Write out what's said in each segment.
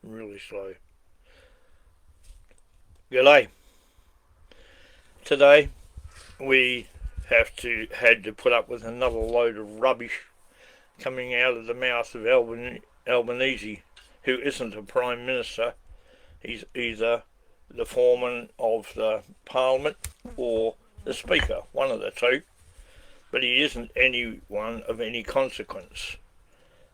Really slow. G'day. Today we had to put up with another load of rubbish coming out of the mouth of Albanese, who isn't a Prime Minister. He's either the foreman of the Parliament or the Speaker, one of the two, but he isn't anyone of any consequence.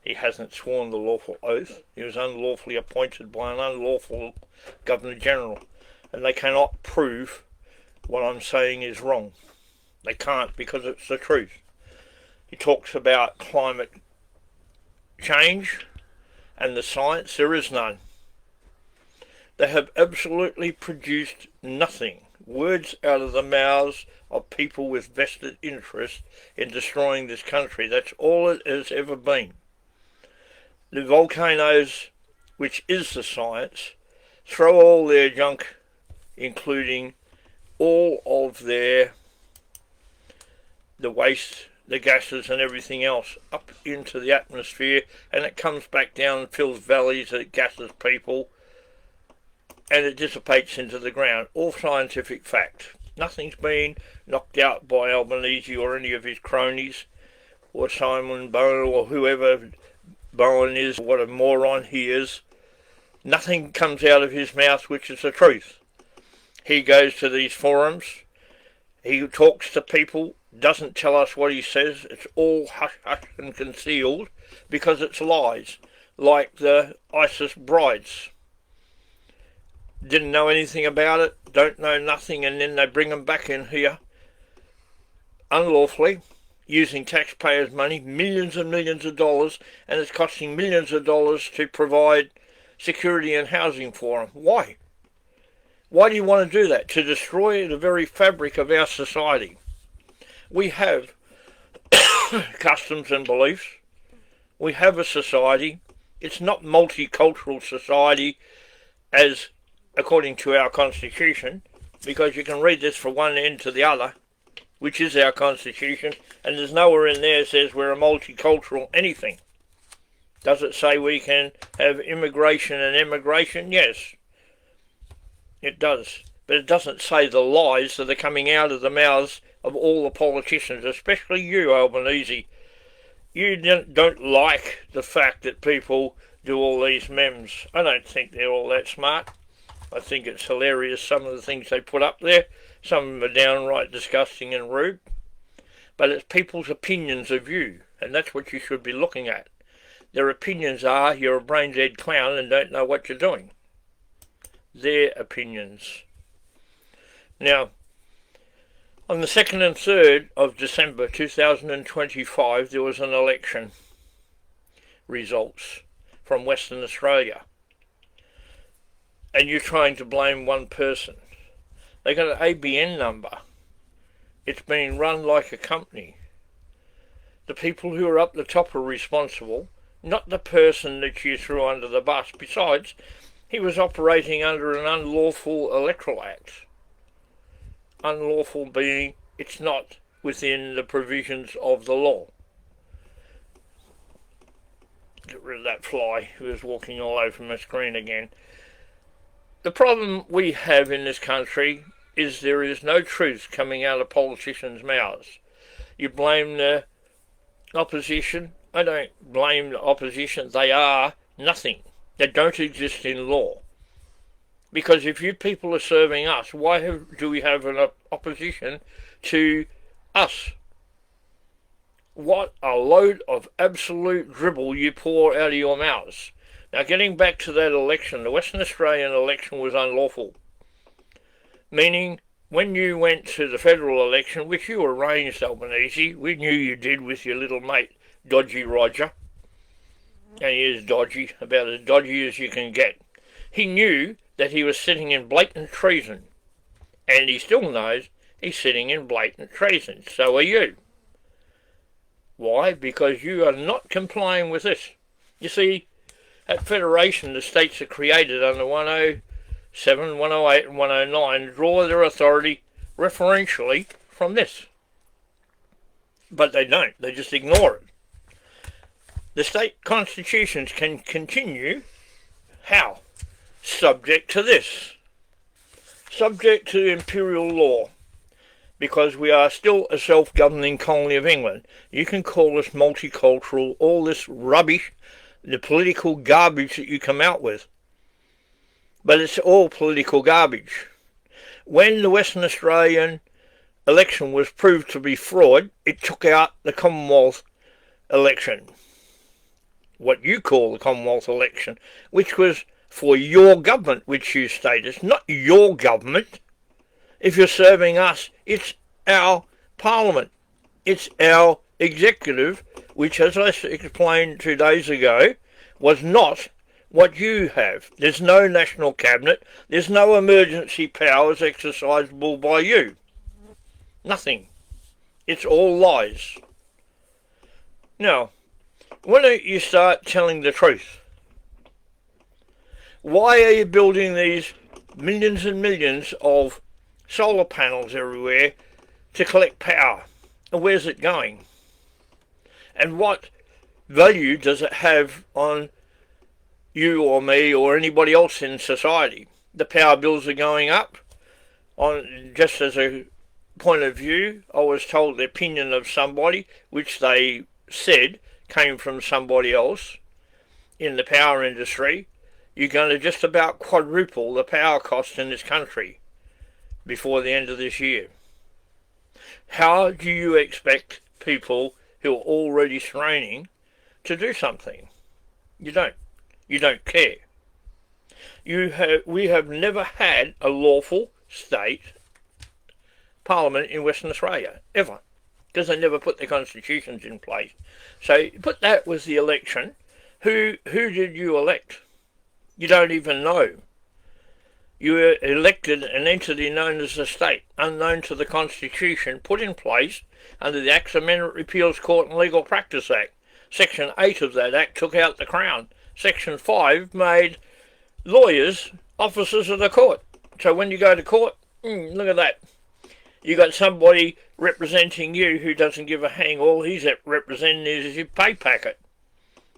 He hasn't sworn the lawful oath. He was unlawfully appointed by an unlawful Governor-General, and they cannot prove what I'm saying is wrong. They can't, because it's the truth. He talks about climate change and the science. There is none. They have absolutely produced nothing. Words out of the mouths of people with vested interest in destroying this country. That's all it has ever been. The volcanoes, which is the science, throw all their junk, including all of the waste, the gases and everything else, up into the atmosphere, and it comes back down and fills valleys, it gases people, and it dissipates into the ground. All scientific fact. Nothing's been knocked out by Albanese or any of his cronies, or Simon Bowen, or whoever Bowen is, what a moron he is. Nothing comes out of his mouth which is the truth. He goes to these forums, he talks to people, doesn't tell us what he says. It's all hush-hush and concealed because it's lies, like the ISIS brides. Didn't know anything about it, don't know nothing, and then they bring them back in here unlawfully, using taxpayers' money, millions and millions of dollars, and it's costing millions of dollars to provide security and housing for them. Why? Why do you want to do that? To destroy the very fabric of our society. We have customs and beliefs. We have a society. It's not multicultural society as according to our constitution, because you can read this from one end to the other, which is our constitution, and there's nowhere in there that says we're a multicultural anything. Does it say we can have immigration and immigration? Yes, it does. But it doesn't say the lies that are coming out of the mouths of all the politicians, especially you, Albanese. You don't like the fact that people do all these memes. I don't think they're all that smart. I think it's hilarious, some of the things they put up there. Some of them are downright disgusting and rude. But it's people's opinions of you, and that's what you should be looking at. Their opinions are you're a brain-dead clown and don't know what you're doing. Their opinions. Now, on the 2nd and 3rd of December 2025, there was an election results from Western Australia. And you're trying to blame one person. They got an ABN number. It's being run like a company. The people who are up the top are responsible, not the person that you threw under the bus. Besides, he was operating under an unlawful Electoral Act. Unlawful being it's not within the provisions of the law. Get rid of that fly who is walking all over my screen again. The problem we have in this country is there is no truth coming out of politicians' mouths. You blame the opposition. I don't blame the opposition. They are nothing. They don't exist in law. Because if you people are serving us, why do we have an opposition to us? What a load of absolute dribble you pour out of your mouths. Now, getting back to that election, the Western Australian election was unlawful. Meaning, when you went to the federal election, which you arranged, Albanese, we knew you did with your little mate, Dodgy Roger. And he is dodgy, about as dodgy as you can get. He knew that he was sitting in blatant treason. And he still knows he's sitting in blatant treason. So are you. Why? Because you are not complying with this. You see, at Federation, the states are created under 107, 108 and 109 draw their authority referentially from this. But they don't. They just ignore it. The state constitutions can continue How? Subject to this. Subject to imperial law. Because we are still a self-governing colony of England. You can call us multicultural, all this rubbish, the political garbage that you come out with. But it's all political garbage. When the Western Australian election was proved to be fraud, it took out the Commonwealth election. What you call the Commonwealth election, which was for your government, which you stated, not your government. If you're serving us, it's our parliament. It's our executive, which, as I explained 2 days ago, was not what you have. There's no national cabinet. There's no emergency powers exercisable by you. Nothing. It's all lies. Now, why don't you start telling the truth? Why are you building these millions and millions of solar panels everywhere to collect power? And where's it going? And what value does it have on you or me or anybody else in society? The power bills are going up. Just as a point of view, I was told the opinion of somebody, which they said came from somebody else in the power industry. You're going to just about quadruple the power cost in this country before the end of this year. How do you expect people who are already straining to do something? You don't. You don't care. We have never had a lawful state parliament in Western Australia, ever, because they never put their constitutions in place. So put that with the election. Who did you elect? You don't even know. You were elected an entity known as a state, unknown to the Constitution, put in place under the Acts Amendment Repeals Court and Legal Practice Act. Section 8 of that Act took out the Crown. Section 5 made lawyers officers of the court. So when you go to court, look at that. You got somebody representing you who doesn't give a hang. All he's representing is your pay packet.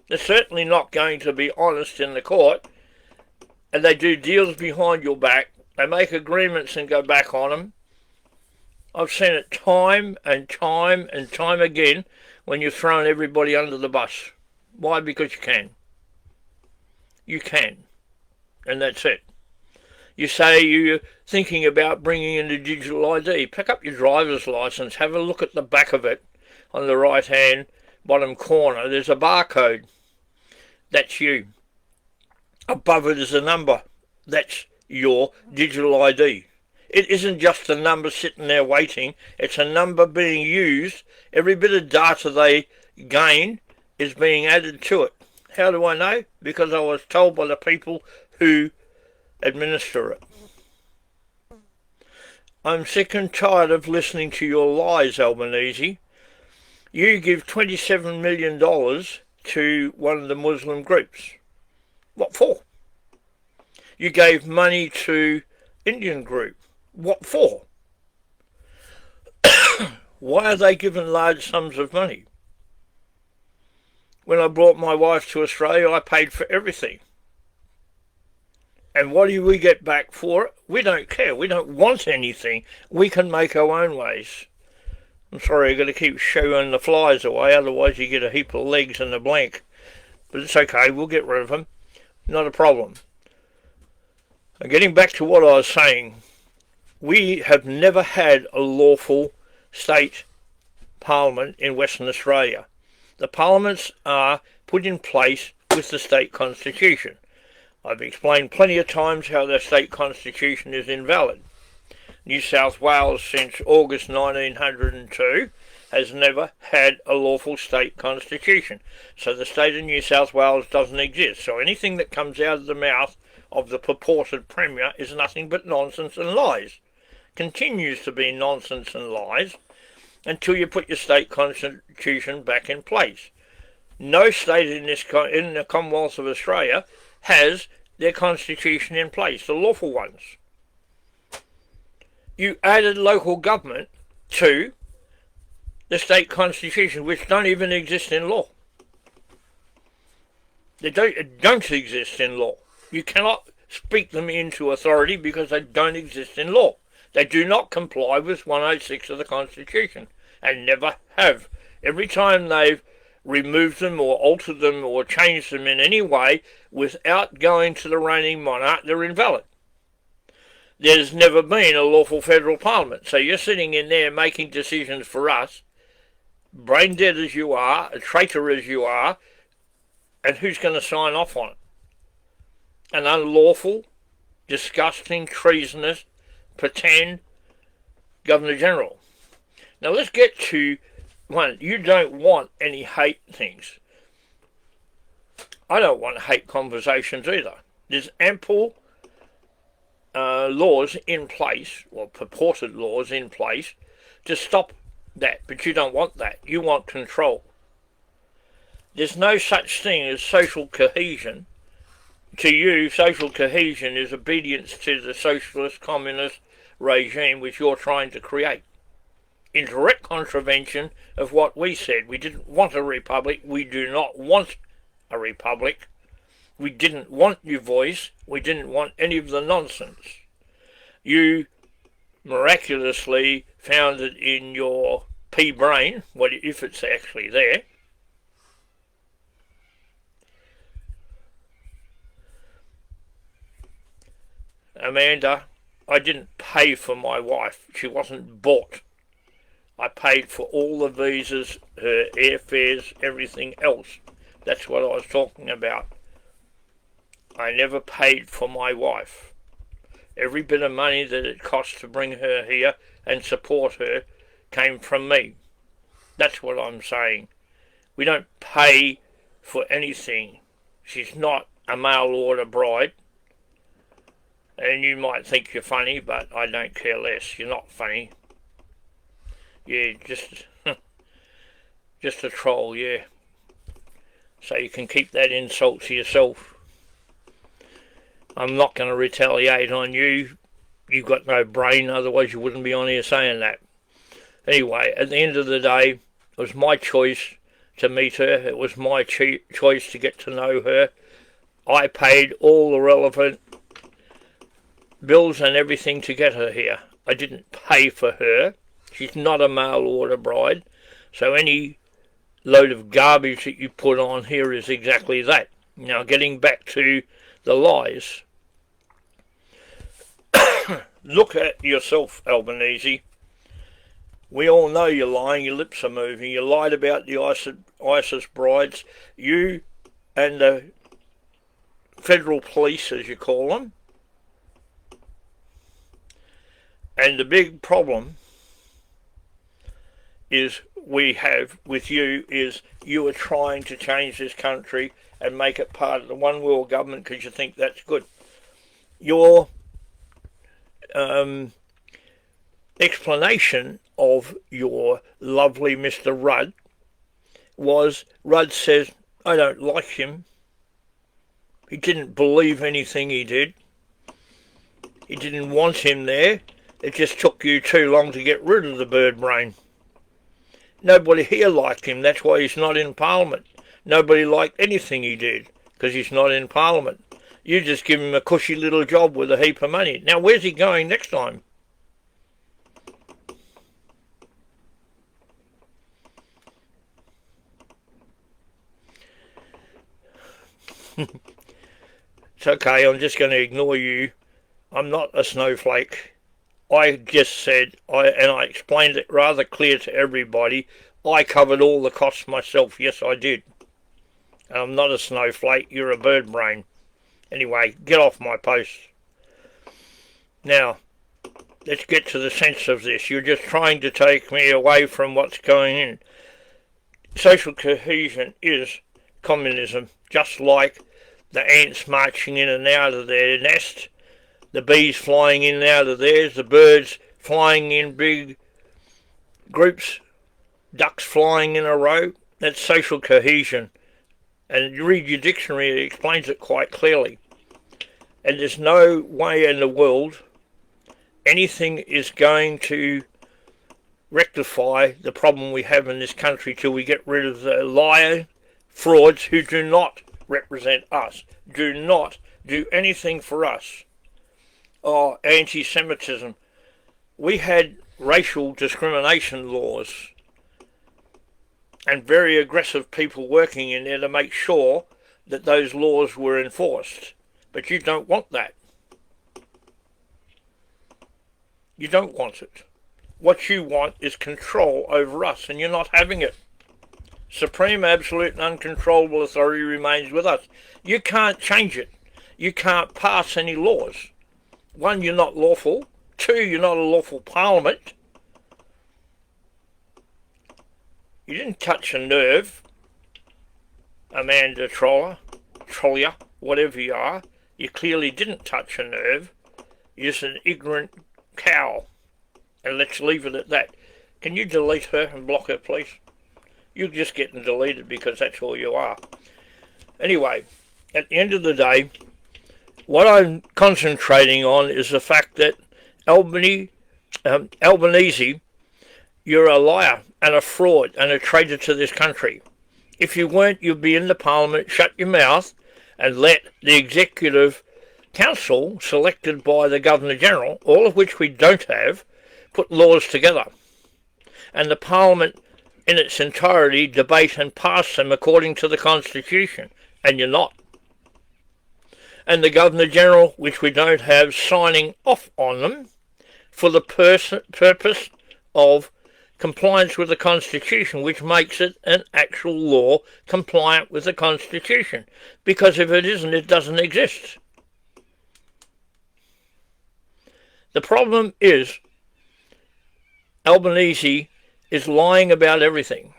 They're certainly not going to be honest in the court. And they do deals behind your back. They make agreements and go back on them. I've seen it time and time and time again when you've thrown everybody under the bus. Why? Because you can. You can. And that's it. You say you're thinking about bringing in a digital ID. Pick up your driver's license. Have a look at the back of it. On the right-hand bottom corner, there's a barcode. That's you. Above it is a number. That's your digital ID. It isn't just a number sitting there waiting. It's a number being used. Every bit of data they gain is being added to it. How do I know? Because I was told by the people who administer it. I'm sick and tired of listening to your lies, Albanese. You give $27 million to one of the Muslim groups. What for? You gave money to Indian group. What for? Why are they given large sums of money? When I brought my wife to Australia, I paid for everything. And what do we get back for it? We don't care. We don't want anything. We can make our own ways. I'm sorry, I've got to keep shooing the flies away, otherwise you get a heap of legs in the blank. But it's okay, we'll get rid of them. Not a problem. And getting back to what I was saying, we have never had a lawful state parliament in Western Australia. The parliaments are put in place with the state constitution. I've explained plenty of times how the state constitution is invalid. New South Wales since August 1902 has never had a lawful state constitution. So the state of New South Wales doesn't exist. So anything that comes out of the mouth of the purported Premier is nothing but nonsense and lies. Continues to be nonsense and lies until you put your state constitution back in place. No state in the Commonwealth of Australia has their constitution in place, the lawful ones. You added local government to the state constitution, which don't even exist in law. They don't exist in law. You cannot speak them into authority because they don't exist in law. They do not comply with 106 of the Constitution and never have. Every time they've removed them or altered them or changed them in any way without going to the reigning monarch, they're invalid. There's never been a lawful federal parliament. So you're sitting in there making decisions for us, brain dead as you are, a traitor as you are, and who's going to sign off on it? An unlawful, disgusting, treasonous, pretend Governor General. Now let's get to one. You don't want any hate things. I don't want hate conversations either. There's ample laws in place, or purported laws in place, to stop that, but you don't want that. You want control. There's no such thing as social cohesion. To you, social cohesion is obedience to the socialist, communist regime which you're trying to create. In direct contravention of what we said. We didn't want a republic. We do not want a republic. We didn't want your voice. We didn't want any of the nonsense. You miraculously found it in your pea brain, if it's actually there. Amanda, I didn't pay for my wife. She wasn't bought. I paid for all the visas, her airfares, everything else. That's what I was talking about. I never paid for my wife. Every bit of money that it cost to bring her here and support her came from me. That's what I'm saying. We don't pay for anything. She's not a mail order bride. And you might think you're funny, but I don't care less. You're not funny. Yeah, just a troll, yeah. So you can keep that insult to yourself. I'm not going to retaliate on you. You've got no brain, otherwise you wouldn't be on here saying that. Anyway, at the end of the day, it was my choice to meet her. It was my choice to get to know her. I paid all the relevant bills and everything to get her here. I didn't pay for her. She's not a mail order bride. So any load of garbage that you put on here is exactly that. Now, getting back to the lies. Look at yourself, Albanese. We all know you're lying. Your lips are moving. You lied about the ISIS brides. You and the federal police, as you call them. And the big problem is we have with you is you are trying to change this country and make it part of the one world government because you think that's good. Your explanation of your lovely Mr. Rudd was, Rudd says, I don't like him. He didn't believe anything he did. He didn't want him there. It just took you too long to get rid of the bird brain. Nobody here liked him. That's why he's not in Parliament. Nobody liked anything he did because he's not in Parliament. You just give him a cushy little job with a heap of money. Now, where's he going next time? It's okay, I'm just going to ignore you. I'm not a snowflake. I just said, and I explained it rather clear to everybody, I covered all the costs myself. Yes, I did. And I'm not a snowflake. You're a bird brain. Anyway, get off my post. Now, let's get to the sense of this. You're just trying to take me away from what's going in. Social cohesion is communism, just like the ants marching in and out of their nest, the bees flying in and out of theirs, the birds flying in big groups, ducks flying in a row. That's social cohesion. And you read your dictionary, it explains it quite clearly. And there's no way in the world anything is going to rectify the problem we have in this country till we get rid of the liar frauds who do not represent us, do not do anything for us. Oh, anti-Semitism. We had racial discrimination laws and very aggressive people working in there to make sure that those laws were enforced. But you don't want that. You don't want it. What you want is control over us, and you're not having it. Supreme, absolute, and uncontrollable authority remains with us. You can't change it. You can't pass any laws. One, you're not lawful. Two, you're not a lawful parliament. You didn't touch a nerve, Amanda Trollier, whatever you are. You clearly didn't touch a nerve. You're just an ignorant cow. And let's leave it at that. Can you delete her and block her, please? You're just getting deleted because that's all you are. Anyway, at the end of the day, what I'm concentrating on is the fact that Albanese, you're a liar and a fraud and a traitor to this country. If you weren't, you'd be in the Parliament, shut your mouth, and let the Executive Council, selected by the Governor-General, all of which we don't have, put laws together. And the Parliament in its entirety debate and pass them according to the Constitution. And you're not. And the Governor-General, which we don't have, signing off on them for the purpose of compliance with the Constitution, which makes it an actual law compliant with the Constitution. Because if it isn't, it doesn't exist. The problem is Albanese is lying about everything.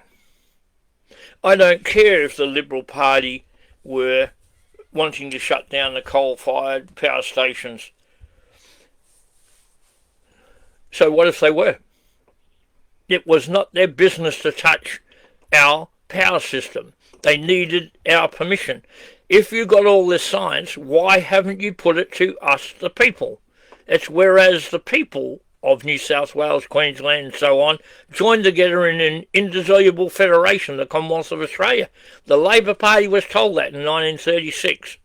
I don't care if the Liberal Party were wanting to shut down the coal-fired power stations. So what if they were? It was not their business to touch our power system. They needed our permission. If you got all this science, why haven't you put it to us, the people? It's whereas the people of New South Wales, Queensland and so on joined together in an indissoluble federation, the Commonwealth of Australia. The Labor Party was told that in 1936.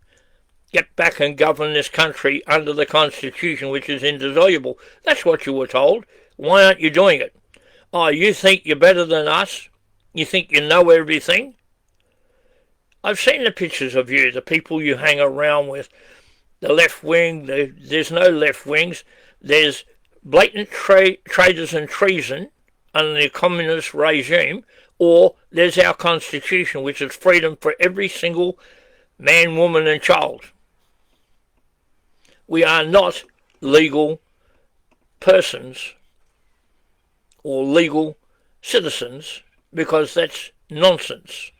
Get back and govern this country under the Constitution, which is indissoluble. That's what you were told. Why aren't you doing it? Oh, you think you're better than us? You think you know everything? I've seen the pictures of you, the people you hang around with. The left wing, there's no left wings. There's blatant traitors and treason under the communist regime, or there's our Constitution, which is freedom for every single man, woman and child. We are not legal persons or legal citizens, because that's nonsense.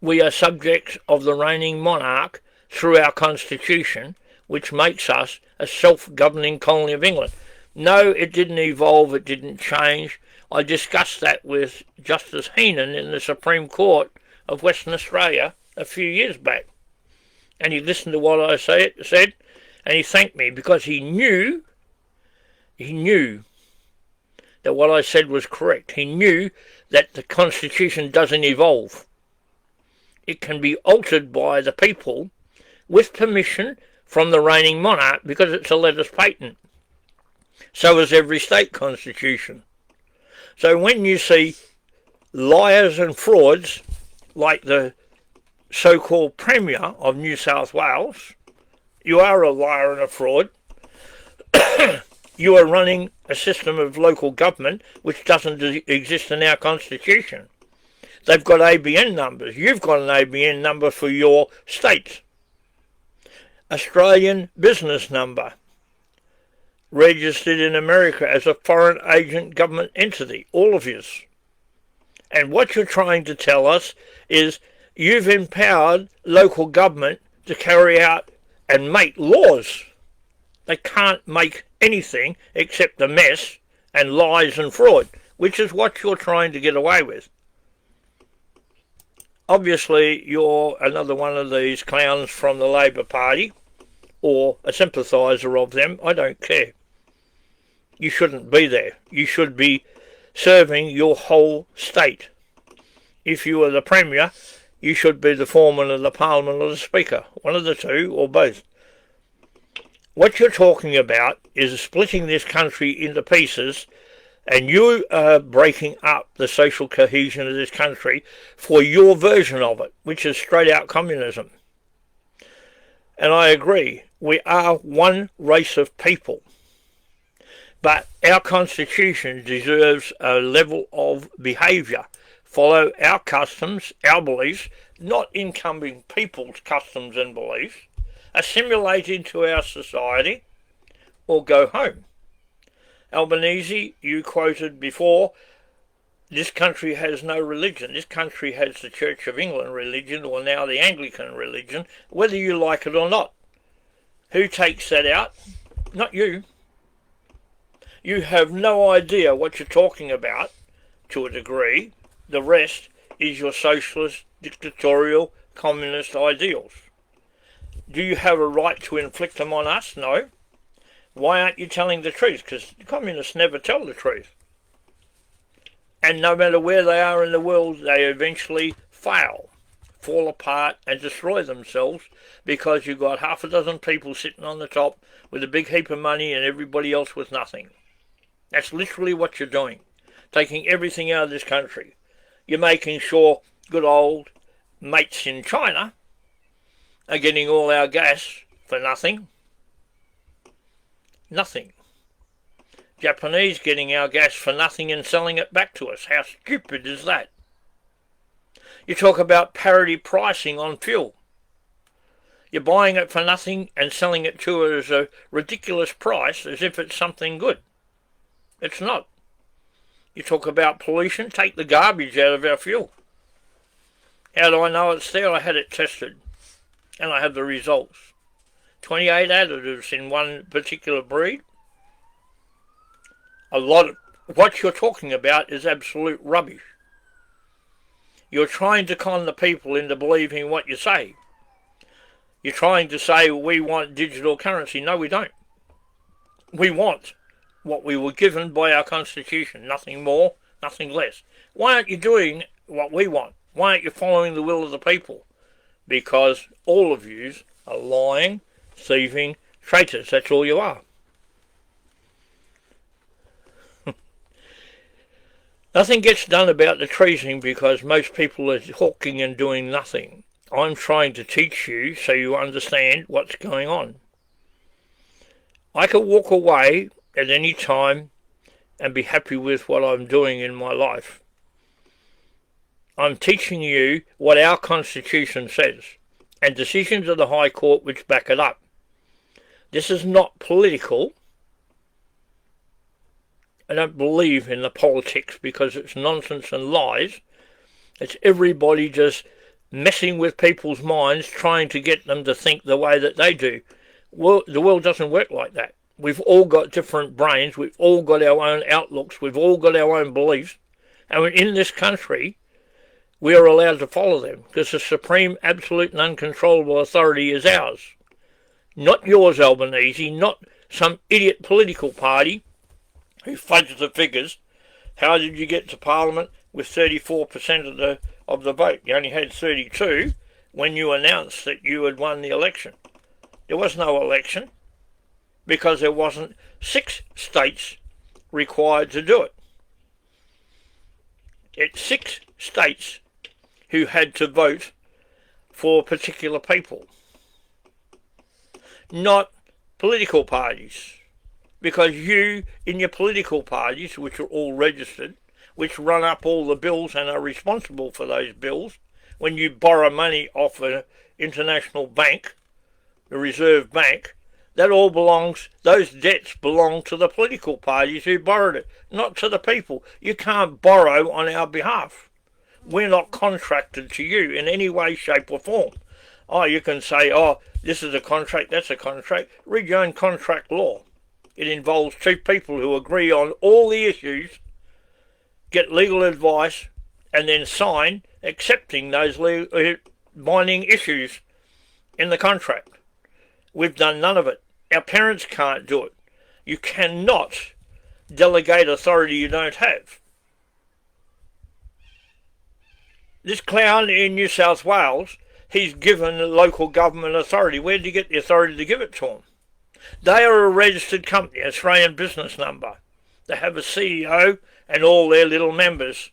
We are subjects of the reigning monarch through our Constitution, which makes us a self-governing colony of England. No, it didn't evolve, it didn't change. I discussed that with Justice Heenan in the Supreme Court of Western Australia a few years back. And he listened to what I said, and he thanked me because he knew that what I said was correct. He knew that the Constitution doesn't evolve. It can be altered by the people with permission from the reigning monarch because it's a letters patent. So is every state constitution. So when you see liars and frauds like the so-called Premier of New South Wales, you are a liar and a fraud. You are running a system of local government which doesn't exist in our Constitution. They've got ABN numbers. You've got an ABN number for your state. Australian business number. Registered in America as a foreign agent government entity. All of yous. And what you're trying to tell us is you've empowered local government to carry out and make laws. They can't make anything except a mess and lies and fraud, which is what you're trying to get away with. Obviously, you're another one of these clowns from the Labor Party, or a sympathiser of them. I don't care. You shouldn't be there. You should be serving your whole state. If you were the Premier, You should be the foreman of the parliament or the speaker, one of the two or both. What you're talking about is splitting this country into pieces, and you are breaking up the social cohesion of this country for your version of it, which is straight out communism. And I agree, we are one race of people. But our constitution deserves a level of behaviour. Follow our customs, our beliefs, not incumbent people's customs and beliefs. Assimilate into our society or go home. Albanese, you quoted before, this country has no religion. This country has the Church of England religion, or now the Anglican religion, whether you like it or not. Who takes that out? Not you. You have no idea what you're talking about, to a degree. The rest is your socialist, dictatorial, communist ideals. Do you have a right to inflict them on us? No. Why aren't you telling the truth? Because the communists never tell the truth. And no matter where they are in the world, they eventually fail, fall apart and destroy themselves, because you've got half a dozen people sitting on the top with a big heap of money and everybody else with nothing. That's literally what you're doing, taking everything out of this country. You're making sure good old mates in China are getting all our gas for nothing. Nothing. Japanese getting our gas for nothing and selling it back to us. How stupid is that? You talk about parity pricing on fuel. You're buying it for nothing and selling it to us as a ridiculous price as if it's something good. It's not. You talk about pollution, take the garbage out of our fuel. How do I know it's there? I had it tested and I have the results. 28 additives in one particular breed. A lot of what you're talking about is absolute rubbish. You're trying to con the people into believing what you say. You're trying to say we want digital currency. No, we don't. We want what we were given by our constitution. Nothing more, nothing less. Why aren't you doing what we want? Why aren't you following the will of the people? Because all of yous are lying, thieving traitors. That's all you are. Nothing gets done about the treason because most people are hawking and doing nothing. I'm trying to teach you so you understand what's going on. I could walk away at any time and be happy with what I'm doing in my life. I'm teaching you what our Constitution says, and decisions of the High Court which back it up. This is not political. I don't believe in the politics because it's nonsense and lies. It's everybody just messing with people's minds, trying to get them to think the way that they do. Well, the world doesn't work like that. We've all got different brains. We've all got our own outlooks. We've all got our own beliefs. And in this country, we are allowed to follow them because the supreme, absolute and uncontrollable authority is ours. Not yours, Albanese, not some idiot political party who fudged the figures. How did you get to Parliament with 34% of the vote? You only had 32 when you announced that you had won the election. There was no election because there wasn't 6 states required to do it. It's 6 states who had to vote for particular people, not political parties. Because you, in your political parties, which are all registered, which run up all the bills and are responsible for those bills, when you borrow money off an international bank, the Reserve Bank, that all belongs, those debts belong to the political parties who borrowed it, not to the people. You can't borrow on our behalf. We're not contracted to you in any way, shape or form. Oh, you can say, oh, this is a contract, that's a contract. Read your own contract law. It involves 2 people who agree on all the issues, get legal advice, and then sign accepting those binding issues in the contract. We've done none of it. Our parents can't do it. You cannot delegate authority you don't have. This clown in New South Wales, he's given the local government authority. Where did he get the authority to give it to him? They are a registered company, Australian business number. They have a CEO and all their little members,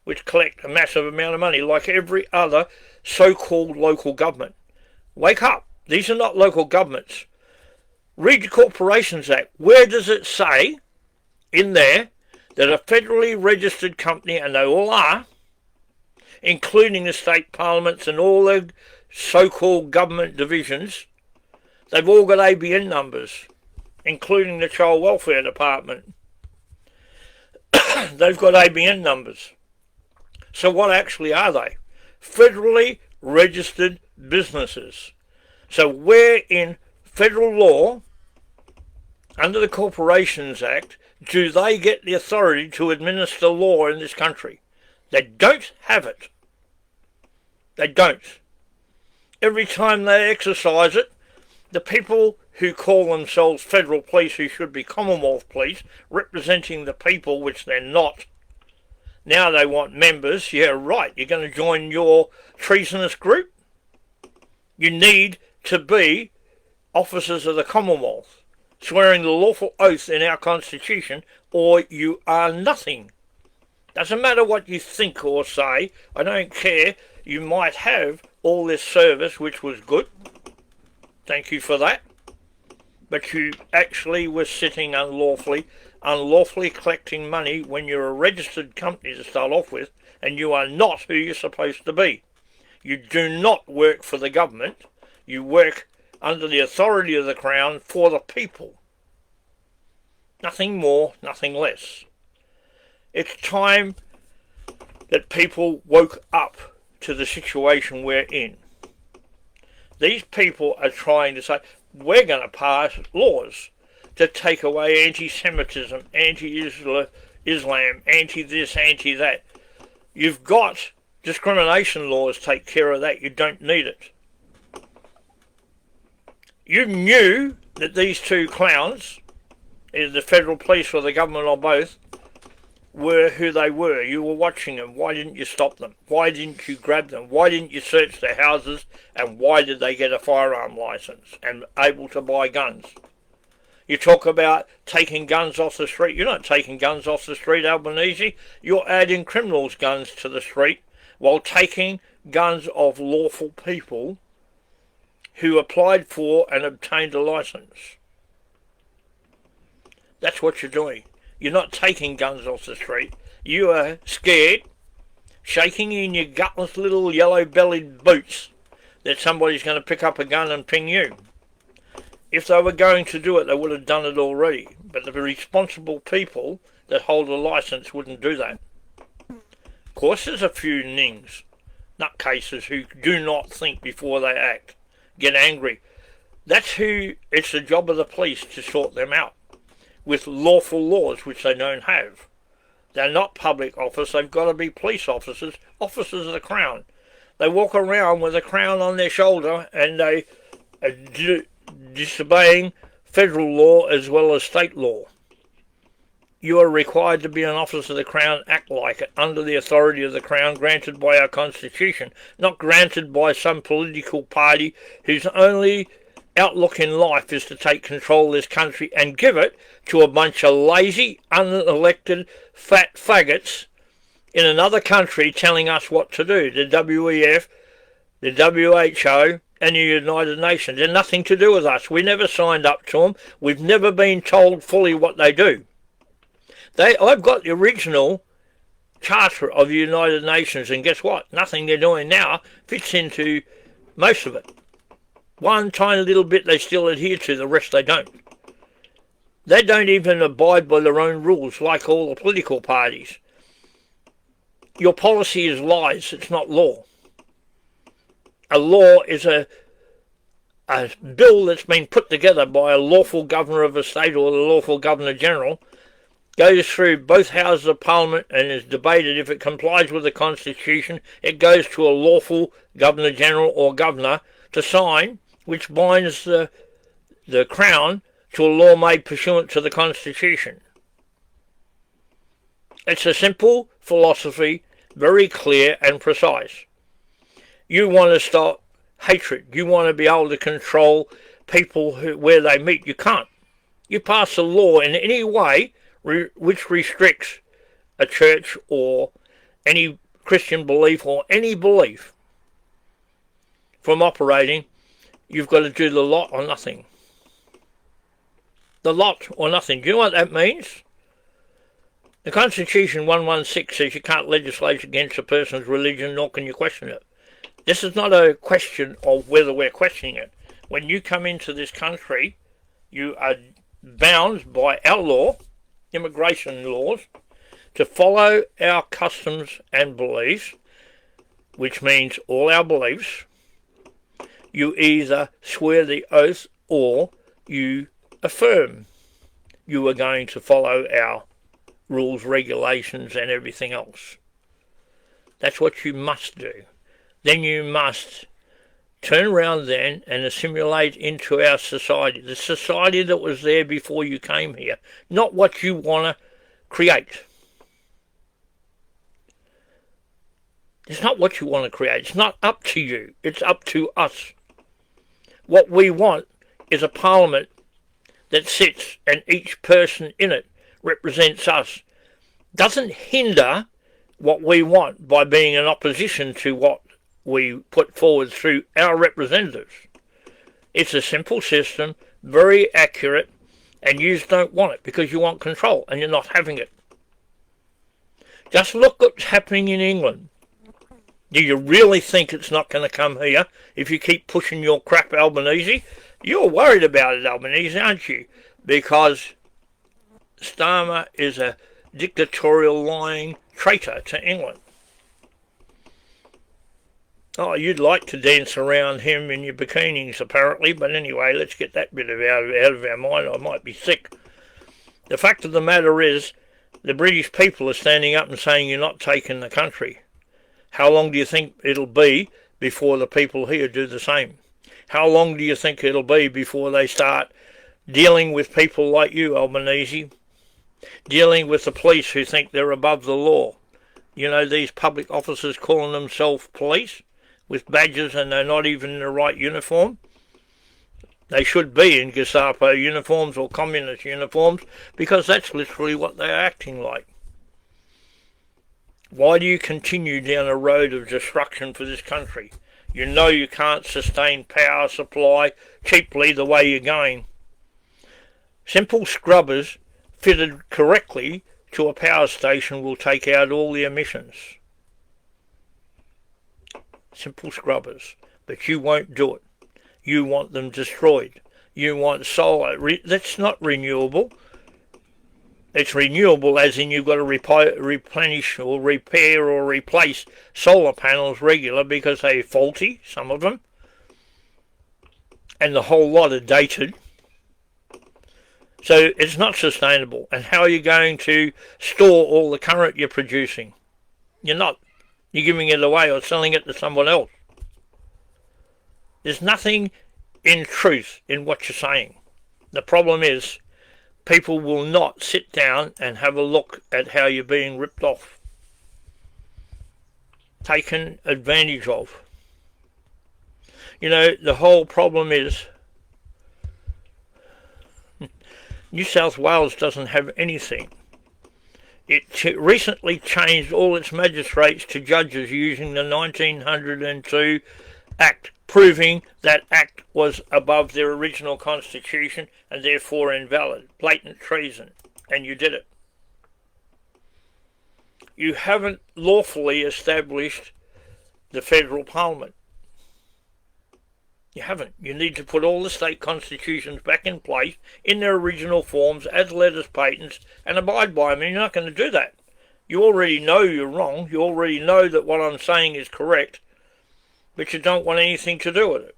which collect a massive amount of money, like every other so-called local government. Wake up. These are not local governments. Read the Corporations Act. Where does it say in there that a federally registered company, and they all are, including the state parliaments and all the so-called government divisions, they've all got ABN numbers, including the Child Welfare Department. They've got ABN numbers. So what actually are they? Federally registered businesses. So where in federal law, under the Corporations Act, do they get the authority to administer law in this country? They don't have it. They don't. Every time they exercise it, the people who call themselves federal police, who should be Commonwealth police, representing the people, which they're not, now they want members. Yeah, right, you're going to join your treasonous group? You need to be officers of the Commonwealth, swearing the lawful oath in our Constitution, or you are nothing. Doesn't matter what you think or say. I don't care. You might have all this service, which was good. Thank you for that. But you actually were sitting unlawfully collecting money when you're a registered company to start off with, and you are not who you're supposed to be. You do not work for the government. You work under the authority of the Crown for the people. Nothing more, nothing less. It's time that people woke up to the situation we're in. These people are trying to say, we're going to pass laws to take away anti-Semitism, anti-Islam, anti-this, anti-that. You've got discrimination laws take care of that. You don't need it. You knew that these two clowns, either the federal police or the government or both, were who they were. You were watching them. Why didn't you stop them? Why didn't you grab them? Why didn't you search their houses? And why did they get a firearm license and able to buy guns? You talk about taking guns off the street. You're not taking guns off the street, Albanese. You're adding criminals' guns to the street while taking guns of lawful people who applied for and obtained a license. That's what you're doing. You're not taking guns off the street. You are scared, shaking in your gutless little yellow-bellied boots that somebody's going to pick up a gun and ping you. If they were going to do it, they would have done it already. But the responsible people that hold a license wouldn't do that. Of course, there's a few nings, nutcases, who do not think before they act, get angry. That's who, it's the job of the police to sort them out with lawful laws, which they don't have. They're not public office. They've got to be police officers, officers of the Crown. They walk around with a crown on their shoulder and they are disobeying federal law as well as state law. You are required to be an officer of the Crown, act like it, under the authority of the Crown, granted by our Constitution, not granted by some political party whose only outlook in life is to take control of this country and give it to a bunch of lazy, unelected, fat faggots in another country telling us what to do. The WEF, the WHO, and the United Nations. They're nothing to do with us. We never signed up to them. We've never been told fully what they do. I've got the original Charter of the United Nations, and guess what? Nothing they're doing now fits into most of it. One tiny little bit they still adhere to, the rest they don't. They don't even abide by their own rules, like all the political parties. Your policy is lies, it's not law. A law is a bill that's been put together by a lawful governor of a state or the lawful governor general, goes through both houses of parliament and is debated. If it complies with the Constitution, it goes to a lawful governor general or governor to sign, which binds the Crown to a law made pursuant to the Constitution. It's a simple philosophy very clear and precise. You want to stop hatred. You want to be able to control people where they meet. You can't. You pass a law in any way which restricts a church or any Christian belief or any belief from operating, you've got to do the lot or nothing. The lot or nothing. Do you know what that means? The Constitution 116 says you can't legislate against a person's religion, nor can you question it. This is not a question of whether we're questioning it. When you come into this country, you are bound by our law, immigration laws, to follow our customs and beliefs, which means all our beliefs. You either swear the oath or you affirm you are going to follow our rules, regulations and everything else. That's what you must do. Then you must turn around then and assimilate into our society, the society that was there before you came here, not what you want to create. It's not what you want to create. It's not up to you. It's up to us. What we want is a parliament that sits and each person in it represents us. Doesn't hinder what we want by being in opposition to what we put forward through our representatives. It's a simple system, very accurate, and you just don't want it because you want control and you're not having it. Just look what's happening in England. Do you really think it's not going to come here if you keep pushing your crap, Albanese? You're worried about it, Albanese, aren't you? Because Starmer is a dictatorial, lying traitor to England. Oh, you'd like to dance around him in your bikinis, apparently, but anyway, let's get that bit out of our mind. I might be sick. The fact of the matter is, the British people are standing up and saying you're not taking the country. How long do you think it'll be before the people here do the same? How long do you think it'll be before they start dealing with people like you, Albanese? Dealing with the police who think they're above the law. You know, these public officers calling themselves police with badges and they're not even in the right uniform. They should be in Gestapo uniforms or communist uniforms because that's literally what they're acting like. Why do you continue down a road of destruction for this country? You know you can't sustain power supply cheaply the way you're going. Simple scrubbers fitted correctly to a power station will take out all the emissions. Simple scrubbers. But you won't do it. You want them destroyed. You want solar. That's not renewable. It's renewable as in you've got to replenish or repair or replace solar panels regular because they're faulty, some of them. And the whole lot are dated. So it's not sustainable. And how are you going to store all the current you're producing? You're not. You're giving it away or selling it to someone else. There's nothing in truth in what you're saying. The problem is people will not sit down and have a look at how you're being ripped off, taken advantage of. You know, the whole problem is New South Wales doesn't have anything. It recently changed all its magistrates to judges using the 1902 Act, proving that Act was above their original constitution and therefore invalid. Blatant treason. And you did it. You haven't lawfully established the federal parliament. You haven't. You need to put all the state constitutions back in place in their original forms as letters patents and abide by them. And you're not going to do that. You already know you're wrong. You already know that what I'm saying is correct. But you don't want anything to do with it.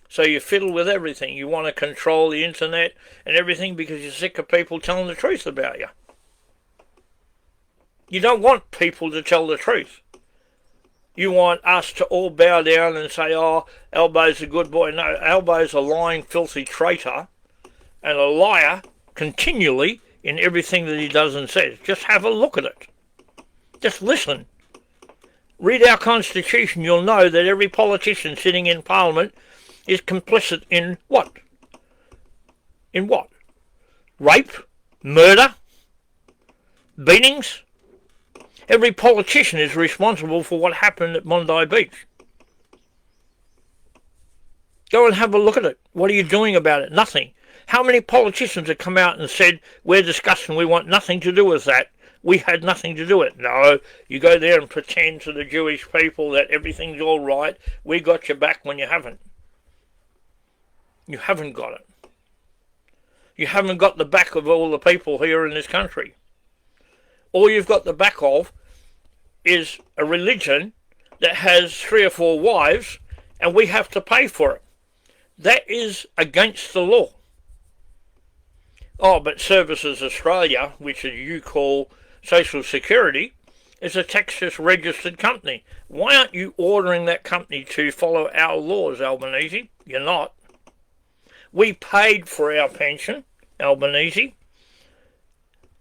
So you fiddle with everything. You want to control the internet and everything because you're sick of people telling the truth about you. You don't want people to tell the truth. You want us to all bow down and say, oh, Albo's a good boy. No, Albo's a lying, filthy traitor and a liar continually in everything that he does and says. Just have a look at it. Just listen. Read our Constitution, you'll know that every politician sitting in Parliament is complicit in what? In what? Rape? Murder? Beatings? Every politician is responsible for what happened at Bondi Beach. Go and have a look at it. What are you doing about it? Nothing. How many politicians have come out and said, we're discussing, we want nothing to do with that. We had nothing to do with it. No, you go there and pretend to the Jewish people that everything's all right. We got your back when you haven't. You haven't got it. You haven't got the back of all the people here in this country. All you've got the back of is a religion that has 3 or 4 wives, and we have to pay for it. That is against the law. Oh, but Services Australia, which you call Social Security, is a Texas registered company. Why aren't you ordering that company to follow our laws, Albanese? You're not. We paid for our pension, Albanese,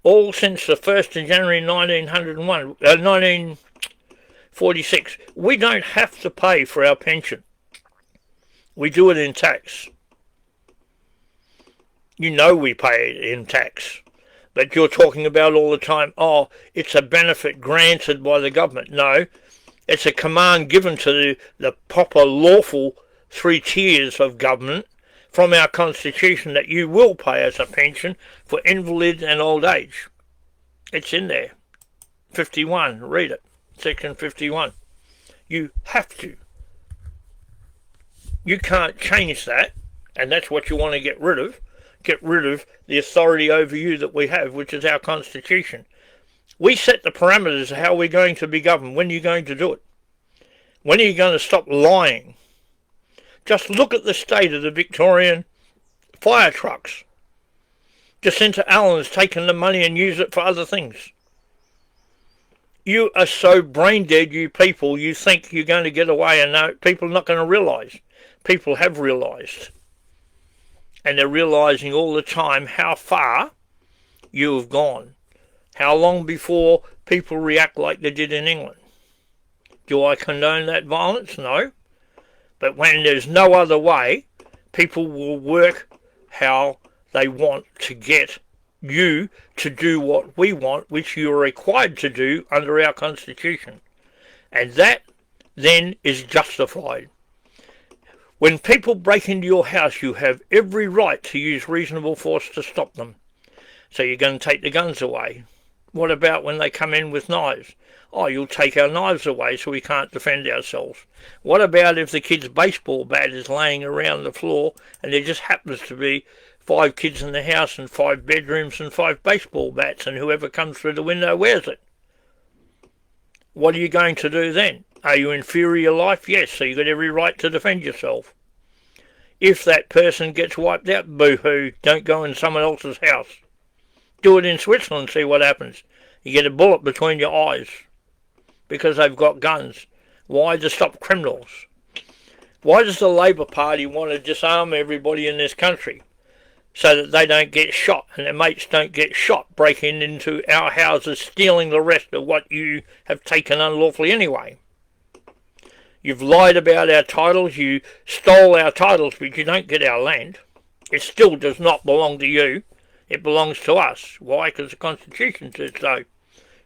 all since the 1st of January 1946. We don't have to pay for our pension. We do it in tax. You know we pay it in tax. But you're talking about all the time, oh, it's a benefit granted by the government. No, it's a command given to the proper lawful 3 tiers of government from our Constitution that you will pay as a pension for invalid and old age. It's in there. 51, read it. Section 51. You have to. You can't change that, and that's what you want to get rid of. Get rid of the authority over you that we have, which is our Constitution. We set the parameters of how we're going to be governed. When are you going to do it? When are you going to stop lying? Just look at the state of the Victorian fire trucks. Jacinta Allen's taken the money and used it for other things. You are so brain dead, you people, you think you're going to get away, and no, people are not going to realise. People have realised. And they're realising all the time how far you have gone. How long before people react like they did in England? Do I condone that violence? No. But when there's no other way, people will work how they want to get you to do what we want, which you are required to do under our Constitution. And that then is justified. When people break into your house, you have every right to use reasonable force to stop them. So you're going to take the guns away. What about when they come in with knives? Oh, you'll take our knives away so we can't defend ourselves. What about if the kid's baseball bat is laying around the floor and there just happens to be 5 kids in the house and 5 bedrooms and 5 baseball bats, and whoever comes through the window wears it? What are you going to do then? Are you in fear of your life? Yes, so you've got every right to defend yourself. If that person gets wiped out, boo-hoo, don't go in someone else's house. Do it in Switzerland, see what happens. You get a bullet between your eyes because they've got guns. Why? To stop criminals. Why does the Labour Party want to disarm everybody in this country so that they don't get shot and their mates don't get shot breaking into our houses, stealing the rest of what you have taken unlawfully anyway? You've lied about our titles, you stole our titles, but you don't get our land. It still does not belong to you. It belongs to us. Why? Because the Constitution says so.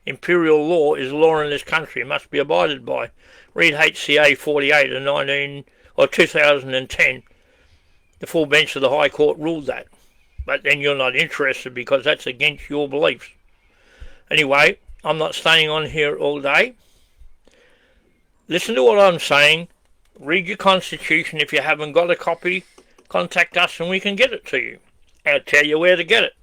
Imperial law is law in this country. It must be abided by. Read HCA 48 of 2010. The full bench of the High Court ruled that. But then you're not interested because that's against your beliefs. Anyway, I'm not staying on here all day. Listen to what I'm saying. Read your Constitution. If you haven't got a copy, contact us and we can get it to you. I'll tell you where to get it.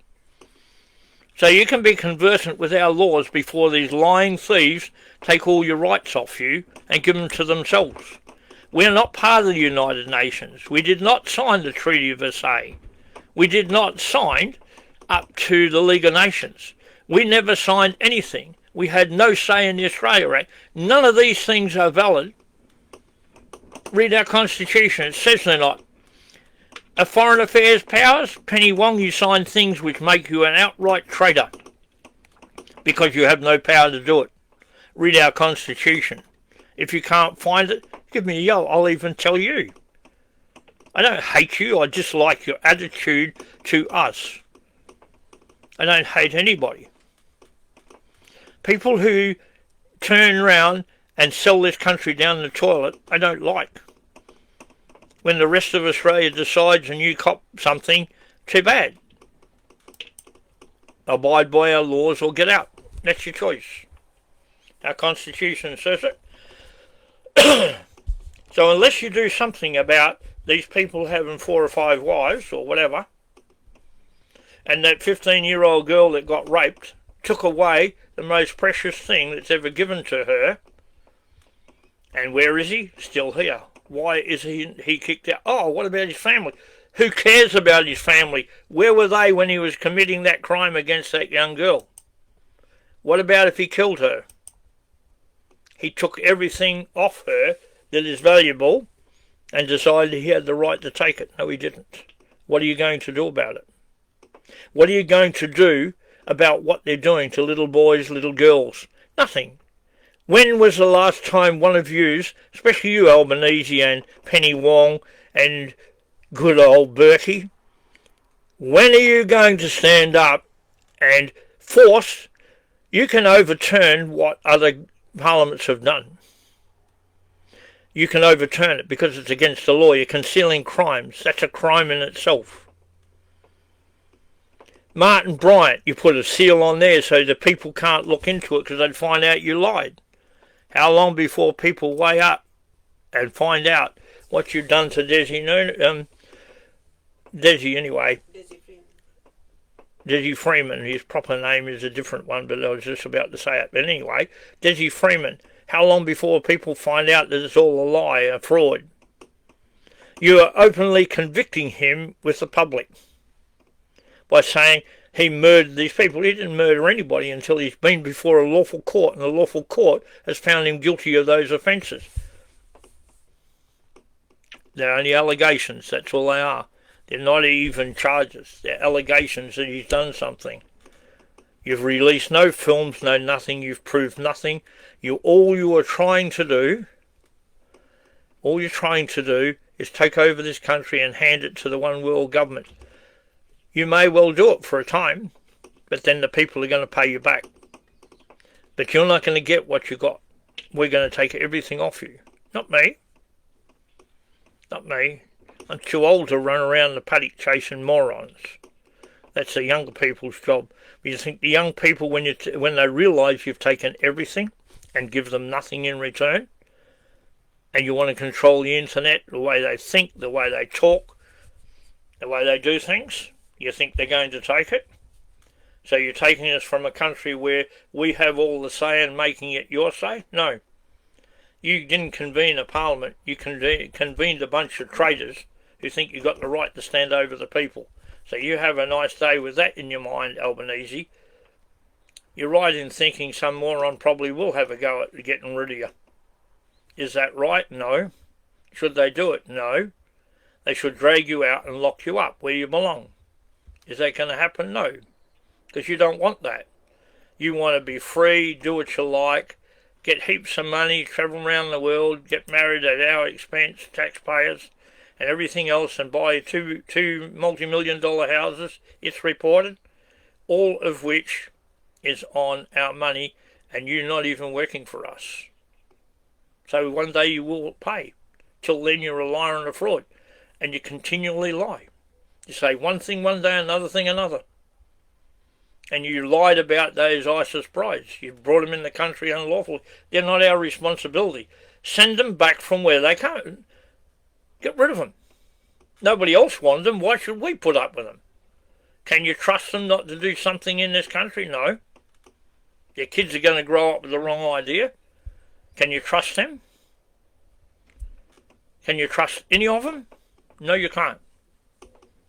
So you can be conversant with our laws before these lying thieves take all your rights off you and give them to themselves. We're not part of the United Nations. We did not sign the Treaty of Versailles. We did not sign up to the League of Nations. We never signed anything. We had no say in the Australia Act. None of these things are valid. Read our Constitution. It says they're not. A foreign affairs powers, Penny Wong, you sign things which make you an outright traitor because you have no power to do it. read our Constitution. If you can't find it, give me a yell. I'll even tell you. I don't hate you. I dislike your attitude to us. I don't hate anybody. People who turn around and sell this country down the toilet, I don't like. When the rest of Australia decides and you cop something, too bad. Abide by our laws or get out. That's your choice. Our Constitution says it. So unless you do something about these people having 4 or 5 wives or whatever, and that 15-year-old girl that got raped took away the most precious thing that's ever given to her, and where is he? Still here. Why is he kicked out? Oh, what about his family? Who cares about his family? Where were they when he was committing that crime against that young girl? What about if he killed her? He took everything off her that is valuable and decided he had the right to take it. No, he didn't. What are you going to do about it? What are you going to do about what they're doing to little boys, little girls? Nothing. When was the last time one of yous, especially you Albanese and Penny Wong and good old Bertie, when are you going to stand up and force? You can overturn what other parliaments have done. You can overturn it because it's against the law. You're concealing crimes. That's a crime in itself. Martin Bryant, you put a seal on there so the people can't look into it because they'd find out you lied. How long before people weigh up and find out what you've done to Desi anyway. Desi Freeman, his proper name is a different one, but I was just about to say it. But anyway, Desi Freeman, how long before people find out that it's all a lie, a fraud? You are openly convicting him with the public by saying he murdered these people. He didn't murder anybody until he's been before a lawful court, and the lawful court has found him guilty of those offences. They're only allegations, that's all they are. They're not even charges. They're allegations that he's done something. You've released no films, no nothing. You've proved nothing. All you're trying to do is take over this country and hand it to the one world government. You may well do it for a time, but then the people are going to pay you back. But you're not going to get what you got. We're going to take everything off you. Not me. Not me. I'm too old to run around the paddock chasing morons. That's the younger people's job. But you think the young people, when they realise you've taken everything and give them nothing in return, and you want to control the internet, the way they think, the way they talk, the way they do things, you think they're going to take it? So you're taking us from a country where we have all the say and making it your say? No. You didn't convene a parliament. You convened a bunch of traitors who think you've got the right to stand over the people. So you have a nice day with that in your mind, Albanese. You're right in thinking some moron probably will have a go at getting rid of you. Is that right? No. Should they do it? No. They should drag you out and lock you up where you belong. Is that going to happen? No. Because you don't want that. You want to be free, do what you like, get heaps of money, travel around the world, get married at our expense, taxpayers, and everything else, and buy two multi-million-dollar houses, it's reported, all of which is on our money, and you're not even working for us. So one day you will pay. Till then you're a liar and a fraud, and you continually lie. You say one thing one day, another thing another. And you lied about those ISIS brides. You brought them in the country unlawfully. They're not our responsibility. Send them back from where they came. Get rid of them. Nobody else wants them. Why should we put up with them? Can you trust them not to do something in this country? No. Their kids are going to grow up with the wrong idea. Can you trust them? Can you trust any of them? No, you can't.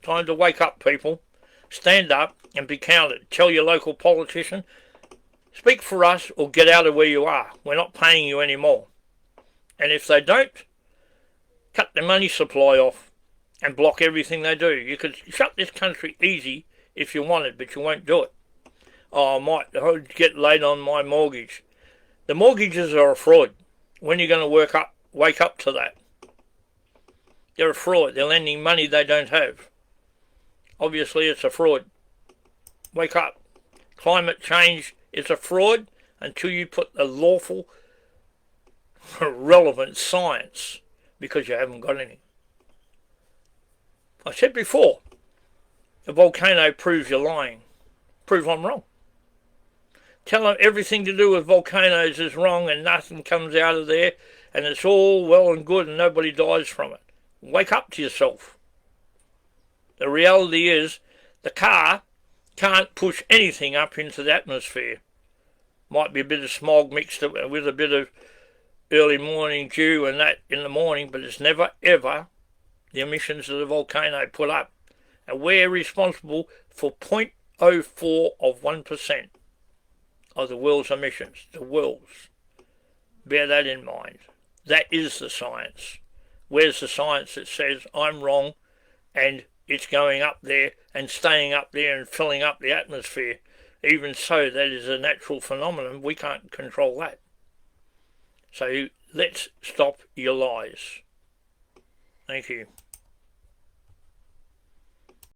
Time to wake up, people. Stand up and be counted. Tell your local politician, speak for us or get out of where you are. We're not paying you anymore. And if they don't, cut the money supply off and block everything they do. You could shut this country easy if you wanted, but you won't do it. Oh, I might get late on my mortgage. The mortgages are a fraud. When are you going to wake up to that? They're a fraud. They're lending money they don't have. Obviously, it's a fraud. Wake up. Climate change is a fraud until you put the lawful, relevant science, because you haven't got any. I said before, a volcano proves you're lying. Prove I'm wrong. Tell them everything to do with volcanoes is wrong and nothing comes out of there and it's all well and good and nobody dies from it. Wake up to yourself. The reality is the car can't push anything up into the atmosphere. Might be a bit of smog mixed with a bit of early morning dew and that in the morning, but it's never ever the emissions that the volcano put up. And we're responsible for 0.04 of 1% of the world's emissions. The world's. Bear that in mind. That is the science. Where's the science that says I'm wrong and it's going up there and staying up there and filling up the atmosphere? Even so, that is a natural phenomenon. We can't control that. So let's stop your lies. Thank you.